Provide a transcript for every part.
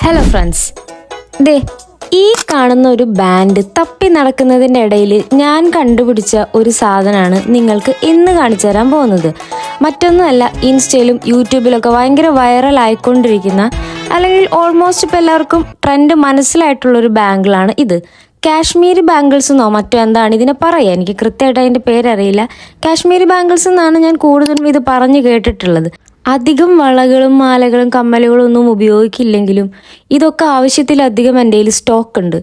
Hello friends, ദേ ഈ കാണുന്ന ഒരു ബാൻഡ് തപ്പി നടക്കുന്നതിൻ്റെ ഇടയിൽ ഞാൻ കണ്ടുപിടിച്ച ഒരു സാധനമാണ് നിങ്ങൾക്ക് ഇന്ന് കാണിച്ചു തരാൻ പോകുന്നത്. മറ്റൊന്നുമല്ല, ഇൻസ്റ്റയിലും യൂട്യൂബിലൊക്കെ ഭയങ്കര വൈറൽ ആയിക്കൊണ്ടിരിക്കുന്ന, അല്ലെങ്കിൽ ഓൾമോസ്റ്റ് ഇപ്പോൾ എല്ലാവർക്കും ട്രെൻഡ് മനസ്സിലായിട്ടുള്ളൊരു ബാങ്കിളാണ് ഇത്. കാശ്മീരി ബാംഗിൾസ് എന്നോ മറ്റോ എന്താണ് ഇതിനെ പറയുക, എനിക്ക് കൃത്യമായിട്ട് അതിൻ്റെ പേരറിയില്ല. കാശ്മീരി ബാംഗിൾസ് എന്നാണ് ഞാൻ കൂടുതലും ഇത് പറഞ്ഞു കേട്ടിട്ടുള്ളത്. അധികം വളകളും മാലകളും കമ്മലുകളും ഒന്നും ഉപയോഗിക്കില്ലെങ്കിലും ഇതൊക്കെ ആവശ്യത്തിലധികം എൻ്റെ കയ്യിൽ സ്റ്റോക്ക് ഉണ്ട്.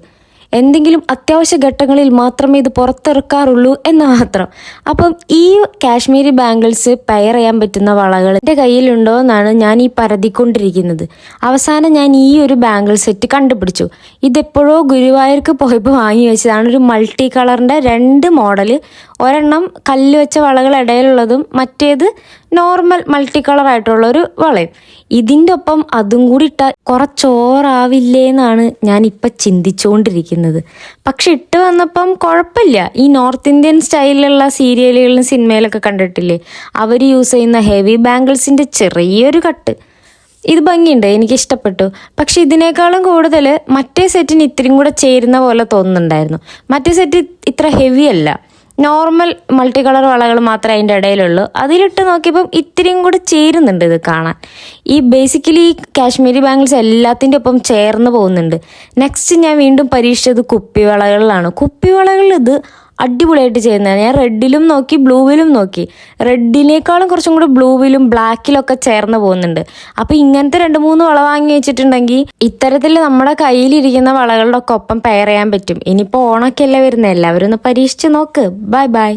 എന്തെങ്കിലും അത്യാവശ്യ ഘട്ടങ്ങളിൽ മാത്രമേ ഇത് പുറത്തിറക്കാറുള്ളൂ എന്ന് മാത്രം. അപ്പം ഈ കാശ്മീരി ബാംഗിൾസ് പെയർ ചെയ്യാൻ പറ്റുന്ന വളകൾ എൻ്റെ കയ്യിലുണ്ടോ എന്നാണ് ഞാൻ ഈ പരതിക്കൊണ്ടിരിക്കുന്നത്. അവസാനം ഞാൻ ഈ ഒരു ബാംഗിൾ സെറ്റ് കണ്ടുപിടിച്ചു. ഇതെപ്പോഴോ ഗുരുവായൂർക്ക് പോയപ്പോൾ വാങ്ങി വെച്ചതാണ്. ഒരു മൾട്ടി കളറിൻ്റെ 2 മോഡല്, ഒരെണ്ണം കല്ല് വെച്ച വളകൾ ഇടയിലുള്ളതും മറ്റേത് നോർമൽ മൾട്ടി കളർ ആയിട്ടുള്ളൊരു വളയും. ഇതിൻ്റെ ഒപ്പം അതും കൂടി ഇട്ടാൽ കുറച്ചോറാവില്ലേ എന്നാണ് ഞാനിപ്പം ചിന്തിച്ചുകൊണ്ടിരിക്കുന്നത്. പക്ഷെ ഇട്ട് വന്നപ്പം കുഴപ്പമില്ല. ഈ നോർത്ത് ഇന്ത്യൻ സ്റ്റൈലിലുള്ള സീരിയലുകളിലും സിനിമയിലൊക്കെ കണ്ടിട്ടില്ലേ, അവർ യൂസ് ചെയ്യുന്ന ഹെവി ബാംഗിൾസിൻ്റെ ചെറിയൊരു കട്ട്. ഇത് ഭംഗിയുണ്ട്, എനിക്കിഷ്ടപ്പെട്ടു. പക്ഷെ ഇതിനേക്കാളും കൂടുതൽ മറ്റേ സെറ്റിന് ഇത്തിരിയും കൂടെ ചേരുന്ന പോലെ തോന്നുന്നുണ്ടായിരുന്നു. മറ്റേ സെറ്റ് ഇത്ര ഹെവി അല്ല, നോർമൽ മൾട്ടി കളർ വളകൾ മാത്രമേ അതിൻ്റെ ഇടയിലുള്ളൂ. അതിലിട്ട് നോക്കിയപ്പം ഇത്തിരിയും കൂടെ ചേരുന്നുണ്ട് ഇത് കാണാൻ. ഈ ബേസിക്കലി ഈ കാശ്മീരി ബാംഗിൾസ് എല്ലാത്തിൻ്റെ ഒപ്പം ചേർന്ന് പോകുന്നുണ്ട്. നെക്സ്റ്റ് ഞാൻ വീണ്ടും പരീക്ഷിച്ചത് കുപ്പിവളകളിലാണ്. കുപ്പിവളകളിൽ ഇത് അടിപൊളിയായിട്ട് ചെയ്യുന്നതാണ്. ഞാൻ റെഡിലും നോക്കി, ബ്ലൂവിലും നോക്കി. റെഡിനേക്കാളും കുറച്ചും കൂടി ബ്ലൂവിലും ബ്ലാക്കിലൊക്കെ ചേർന്ന് പോകുന്നുണ്ട്. അപ്പോൾ ഇങ്ങനത്തെ 2-3 വള വാങ്ങി വെച്ചിട്ടുണ്ടെങ്കിൽ ഇത്തരത്തിൽ നമ്മുടെ കയ്യിലിരിക്കുന്ന വളകളുടെ ഒക്കെ ഒപ്പം പെയർ ചെയ്യാൻ പറ്റും. ഇനിയിപ്പോൾ ഓണൊക്കെ അല്ലേ വരുന്നത്, എല്ലാവരും ഒന്ന് പരീക്ഷിച്ച് നോക്ക്. Bye bye.